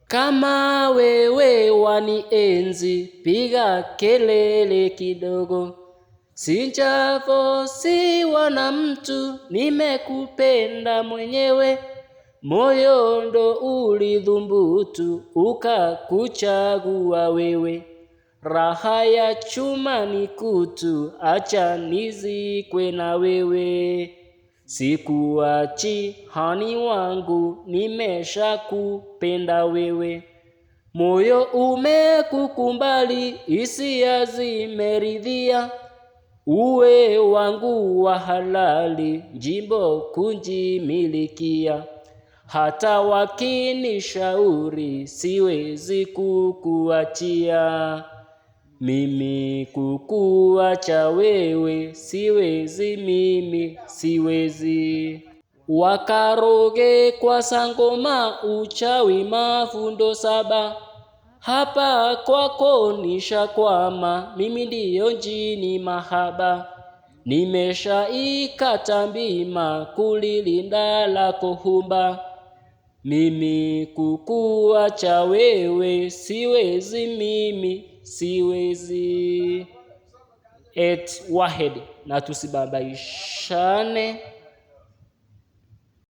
Kama wewe wanienzi, piga kelele kidogo. Sijafosiwa na mtu, nimekupenda mwenyewe. Moyo ndo ulidhubutu, ukakuchagua wewe. Raha ya chuma ni kutu, acha nizikwe na wewe. Sikuachi hani wangu, nimeshakupenda wewe. Moyo umekukumbali, hisia zimeridhia. Uwe wangu wa halali, jimbo kunjimilikia. Hata wakinishauri, siwezi kukuachia. Mimi kukuacha wewe, siwezi mimi, siwezi. Wakaroge kwa sangoma, uchawi mafundo 7. Hapa kwako nishakwama, mimi ndiyo jini mahaba. Nimeshaikata mbima, kulilinda lako humba. Mimi kukuacha wewe, siwezi mimi, siwezi. Wahed, na tusibabaishane.